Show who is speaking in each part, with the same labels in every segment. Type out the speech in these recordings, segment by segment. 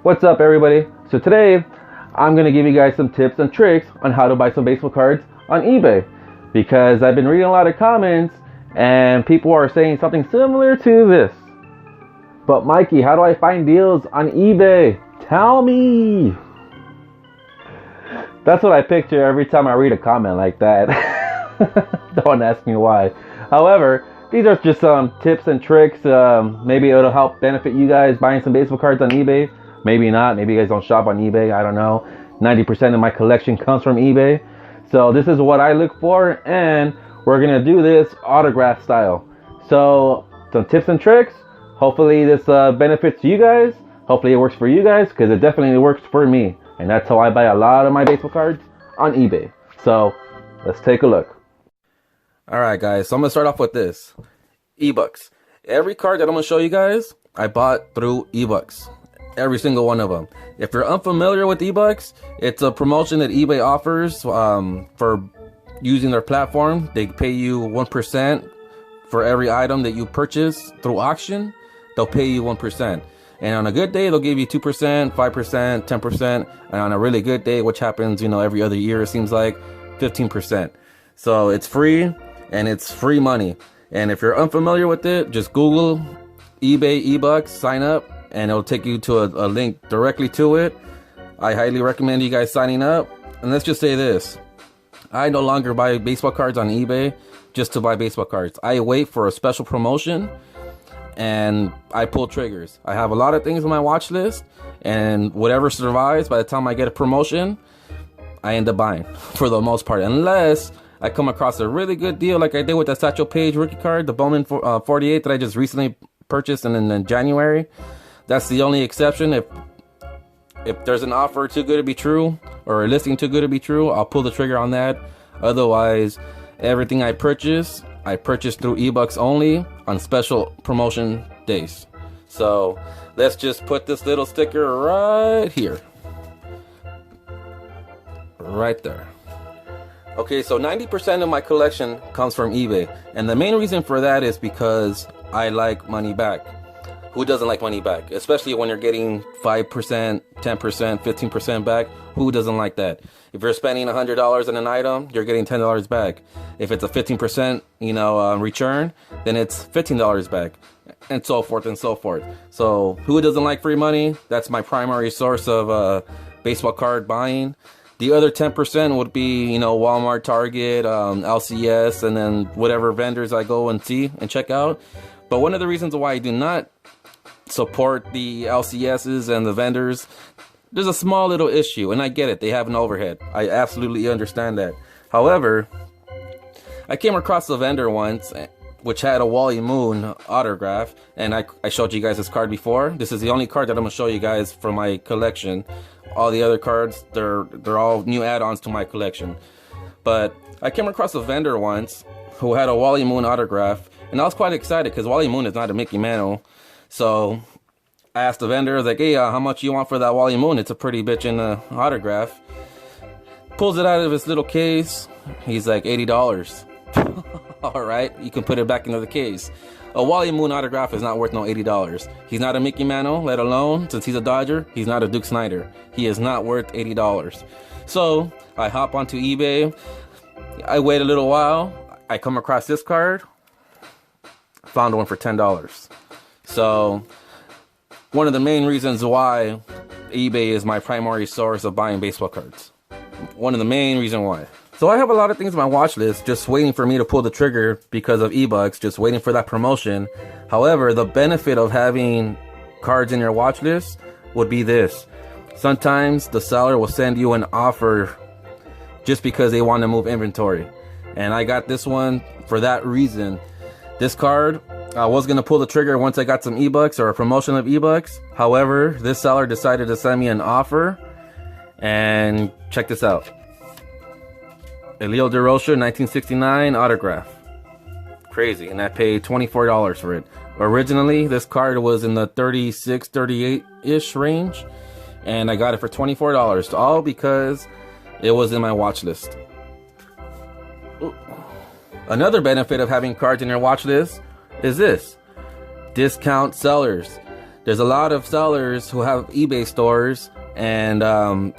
Speaker 1: What's up, everybody? So today I'm going to give you guys some tips and tricks on how to buy some baseball cards on eBay, because I've been reading a lot of comments and people are saying something similar to this. But Mikey, how do I find deals on eBay? Tell me. That's what I picture every time I read a comment like that. Don't ask me why. However, these are just some tips and tricks. Maybe it'll help benefit you guys buying some baseball cards on eBay. Maybe not. Maybe you guys don't shop on eBay. I don't know. 90% of my collection comes from eBay. So this is what I look for, and we're going to do this autograph style. So some tips and tricks. Hopefully this benefits you guys. Hopefully it works for you guys, because it definitely works for me. And that's how I buy a lot of my baseball cards on eBay. So let's take a look. Alright guys, so I'm going to start off with this. Ebucks. Every card that I'm going to show you guys, I bought through Ebucks. Every single one of them. If you're unfamiliar with Ebucks, it's a promotion that eBay offers for using their platform. They pay you 1% for every item that you purchase through auction. They'll pay you 1%. And on a good day, they'll give you 2%, 5%, 10%. And on a really good day, which happens, every other year, it seems like 15%. So it's free, and it's free money. And if you're unfamiliar with it, just Google eBay Ebucks, sign up, and it'll take you to a link directly to it. I highly recommend you guys signing up. And let's just say this. I no longer buy baseball cards on eBay just to buy baseball cards. I wait for a special promotion, and I pull triggers. I have a lot of things on my watch list, and whatever survives, by the time I get a promotion, I end up buying for the most part. Unless I come across a really good deal like I did with that Satchel Paige rookie card, the Bowman 48 that I just recently purchased in January. That's the only exception. If there's an offer too good to be true, or a listing too good to be true, I'll pull the trigger on that. Otherwise, everything I purchase through Ebucks only on special promotion days. So let's just put this little sticker right here. Right there. Okay, so 90% of my collection comes from eBay. And the main reason for that is because I like money back. Who doesn't like money back? Especially when you're getting 5%, 10%, 15% back. Who doesn't like that? If you're spending $100 on an item, you're getting $10 back. If it's a 15%, return, then it's $15 back, and so forth and so forth. So who doesn't like free money? That's my primary source of baseball card buying. The other 10% would be, Walmart, Target, LCS, and then whatever vendors I go and see and check out. But one of the reasons why I do not support the LCSs and the vendors, there's a small little issue, and I get it. They have an overhead. I absolutely understand that. However, I came across a vendor once which had a Wally Moon autograph, and I showed you guys this card before. This is the only card that I'm going to show you guys from my collection. All the other cards, they're all new add-ons to my collection. But I came across a vendor once who had a Wally Moon autograph, and I was quite excited because Wally Moon is not a Mickey Mantle. So I asked the vendor, I was like, hey, how much you want for that Wally Moon? It's a pretty bitchin' autograph. Pulls it out of his little case. He's like, $80. Alright, you can put it back into the case. A Wally Moon autograph is not worth no $80. He's not a Mickey Mantle, let alone, since he's a Dodger, he's not a Duke Snider. He is not worth $80. So I hop onto eBay. I wait a little while. I come across this card. Found one for $10. So one of the main reasons why eBay is my primary source of buying baseball cards. One of the main reasons why. So I have a lot of things on my watch list just waiting for me to pull the trigger because of Ebucks, just waiting for that promotion. However, the benefit of having cards in your watch list would be this. Sometimes the seller will send you an offer just because they want to move inventory. And I got this one for that reason. This card, I was going to pull the trigger once I got some Ebucks or a promotion of Ebucks. However, this seller decided to send me an offer. And check this out. Elio DeRocha 1969 autograph. Crazy. And I paid $24 for it. Originally, this card was in the 36, 38-ish range. And I got it for $24. All because it was in my watch list. Ooh. Another benefit of having cards in your watch list is this. Discount sellers. There's a lot of sellers who have eBay stores, and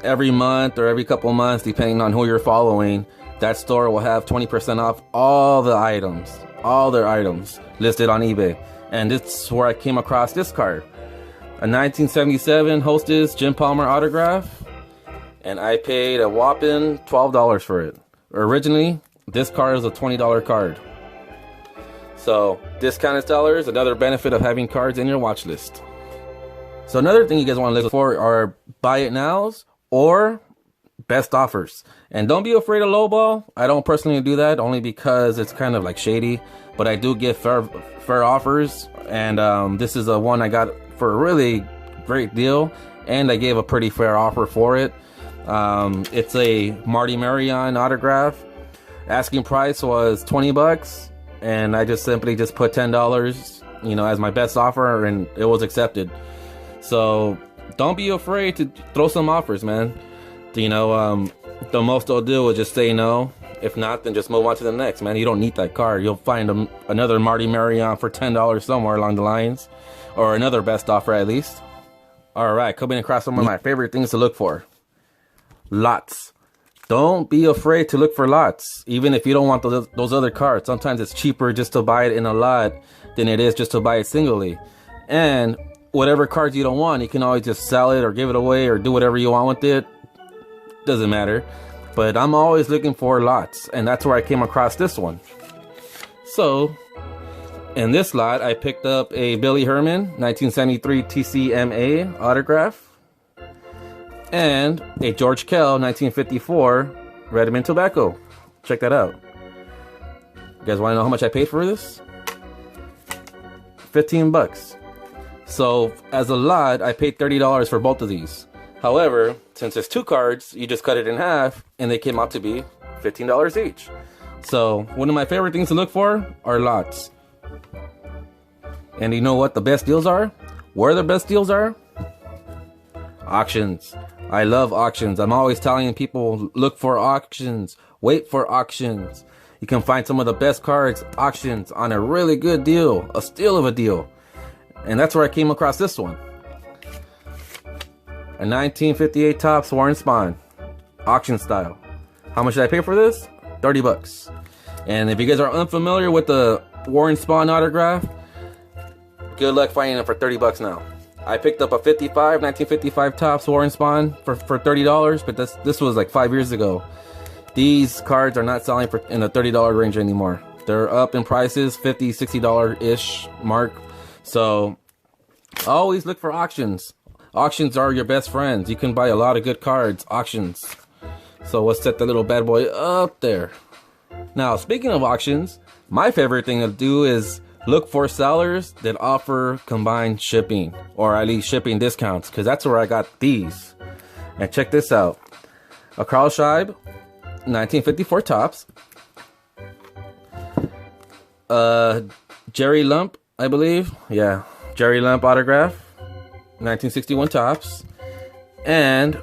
Speaker 1: every month or every couple months, depending on who you're following, that store will have 20% off all their items listed on eBay. And this is where I came across this card. A 1977 Hostess Jim Palmer autograph, and I paid a whopping $12 for it. Originally, this card is a $20 card. So, discounted sellers, another benefit of having cards in your watch list. So another thing you guys want to look for are buy it nows or best offers. And don't be afraid of lowball. I don't personally do that only because it's kind of like shady, but I do get fair offers. And this is a one I got for a really great deal, and I gave a pretty fair offer for it. It's a Marty Marion autograph. Asking price was $20, and I just simply put $10, you know, as my best offer, and it was accepted. So don't be afraid to throw some offers, man. You know, the most they'll do is just say no. If not, then just move on to the next, man. You don't need that card. You'll find another Marty Marion for $10 somewhere along the lines, or another best offer at least. All right, coming across some of my favorite things to look for. Lots. Don't be afraid to look for lots, even if you don't want those other cards. Sometimes it's cheaper just to buy it in a lot than it is just to buy it singly. And whatever cards you don't want, you can always just sell it or give it away or do whatever you want with it. Doesn't matter. But I'm always looking for lots, and that's where I came across this one. So, in this lot, I picked up a Billy Herman 1973 TCMA autograph and a George Kell 1954 Redmond Tobacco. Check that out. You guys want to know how much I paid for this? $15. So, as a lot, I paid $30 for both of these. However, since there's two cards, you just cut it in half, and they came out to be $15 each. So, one of my favorite things to look for are lots. And you know what the best deals are? Where the best deals are? Auctions. I love auctions. I'm always telling people, look for auctions. Wait for auctions. You can find some of the best cards, auctions, on a really good deal. A steal of a deal. And that's where I came across this one. A 1958 Topps Warren Spahn, auction style. How much did I pay for this? $30. And if you guys are unfamiliar with the Warren Spahn autograph, good luck finding it for $30 now. I picked up a 1955 Topps Warren Spahn for $30, but this was like 5 years ago. These cards are not selling in the $30 range anymore. They're up in prices, $50, $60-ish mark. So always look for auctions. Auctions are your best friends. You can buy a lot of good cards, auctions. So let's set the little bad boy up there. Now, speaking of auctions, my favorite thing to do is look for sellers that offer combined shipping, or at least shipping discounts, because that's where I got these. And check this out. A Carl Scheib 1954 Topps. Jerry Lump, I believe. Yeah, Jerry Lump autograph. 1961 Topps, and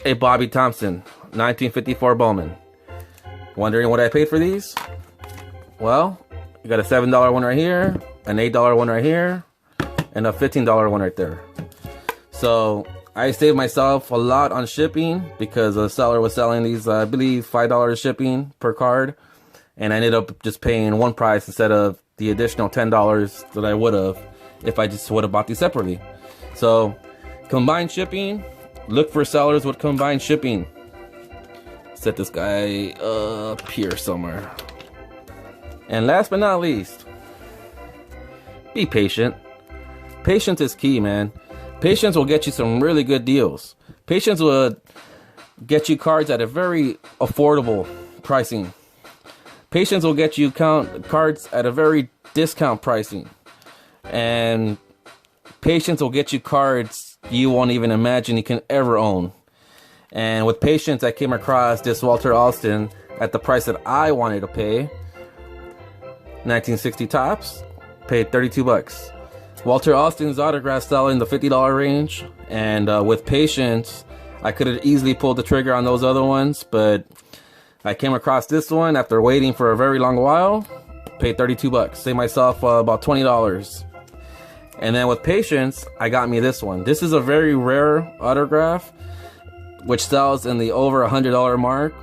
Speaker 1: a Bobby Thompson 1954 Bowman. Wondering what I paid for these? Well, you got a $7 one right here, an $8 one right here, and a $15 one right there. So I saved myself a lot on shipping because the seller was selling these, I believe, $5 shipping per card, and I ended up just paying one price instead of the additional $10 that I would have if I just would have bought these separately. So, combined shipping, look for sellers with combined shipping. Set this guy up here somewhere. And last but not least, be patient. Patience is key, man. Patience will get you some really good deals. Patience will get you cards at a very affordable pricing. Patience will get you cards at a very discount pricing. And patience will get you cards you won't even imagine you can ever own. And with patience, I came across this Walter Alston at the price that I wanted to pay. 1960 Topps, paid $32. Walter Alston's autograph sell in the $50 range, and with patience, I could have easily pulled the trigger on those other ones, but I came across this one after waiting for a very long while. Paid $32. Saved myself about $20. And then with patience, I got me this one. This is a very rare autograph, which sells in the over $100 mark.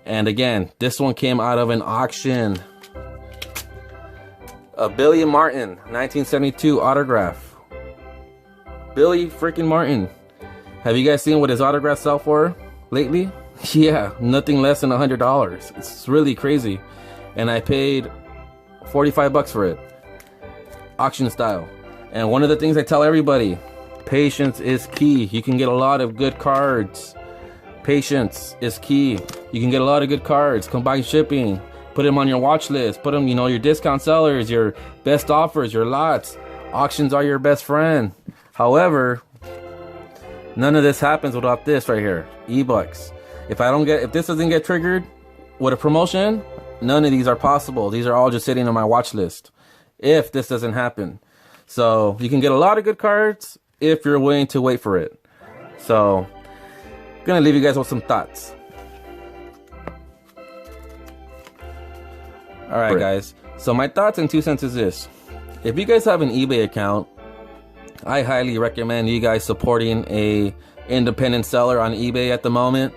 Speaker 1: And again, this one came out of an auction. A Billy Martin 1972 autograph. Billy freaking Martin. Have you guys seen what his autographs sell for lately? Yeah, nothing less than $100. It's really crazy. And I paid 45 bucks for it. Auction style. And one of the things I tell everybody, patience is key. You can get a lot of good cards. Patience is key. You can get a lot of good cards. Combined shipping. Put them on your watch list. Put them, you know, your discount sellers, your best offers, your lots. Auctions are your best friend. However, none of this happens without this right here, Ebucks. If this doesn't get triggered with a promotion, none of these are possible. These are all just sitting on my watch list. If this doesn't happen, so you can get a lot of good cards if you're willing to wait for it. So, gonna leave you guys with some thoughts. Alright guys, so my thoughts and 2 cents is this. If you guys have an eBay account, I highly recommend you guys supporting a independent seller on eBay at the moment,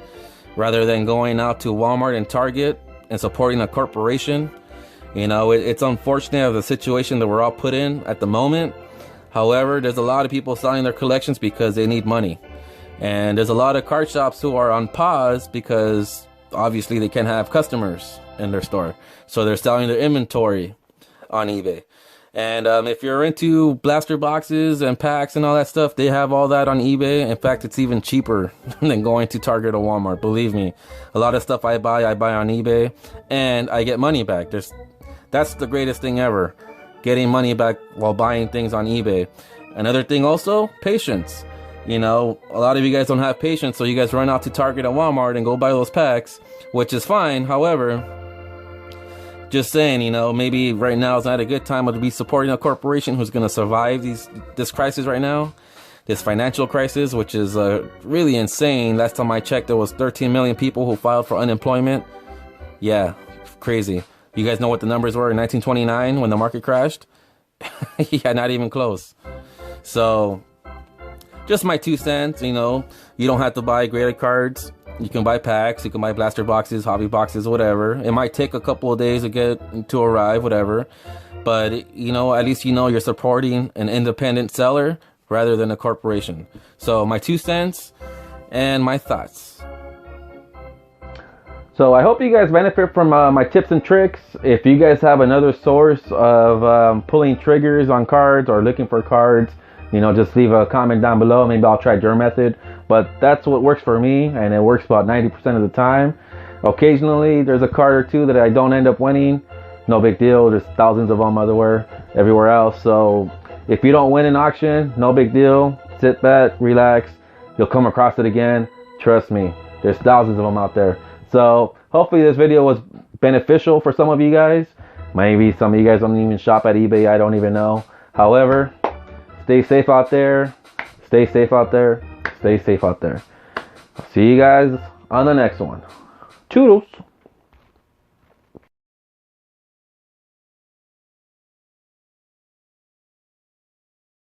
Speaker 1: rather than going out to Walmart and Target and supporting a corporation. You know, it's unfortunate of the situation that we're all put in at the moment. However, there's a lot of people selling their collections because they need money. And there's a lot of card shops who are on pause because obviously they can't have customers in their store. So they're selling their inventory on eBay. And if you're into blaster boxes and packs and all that stuff, they have all that on eBay. In fact, it's even cheaper than going to Target or Walmart. Believe me, a lot of stuff I buy on eBay, and I get money back. That's the greatest thing ever, getting money back while buying things on eBay. Another thing also, patience. You know, a lot of you guys don't have patience, so you guys run out to Target and Walmart and go buy those packs, which is fine. However, just saying, you know, maybe right now is not a good time to be supporting a corporation who's going to survive this crisis right now, this financial crisis, which is really insane. Last time I checked, there was 13 million people who filed for unemployment. Yeah, crazy. You guys know what the numbers were in 1929 when the market crashed? Yeah, not even close. So, just my 2 cents, you know, you don't have to buy graded cards. You can buy packs, you can buy blaster boxes, hobby boxes, whatever. It might take a couple of days to arrive, whatever. But, you know, at least you know you're supporting an independent seller rather than a corporation. So, my 2 cents and my thoughts. So, I hope you guys benefit from my tips and tricks. If you guys have another source of pulling triggers on cards or looking for cards, you know, just leave a comment down below. Maybe I'll try your method. But that's what works for me, and it works about 90% of the time. Occasionally, there's a card or two that I don't end up winning. No big deal. There's thousands of them everywhere else. So if you don't win an auction, no big deal. Sit back, relax. You'll come across it again. Trust me, there's thousands of them out there. So hopefully this video was beneficial for some of you guys. Maybe some of you guys don't even shop at eBay. I don't even know. However, stay safe out there. Stay safe out there. Stay safe out there. I'll see you guys on the next one. Toodles.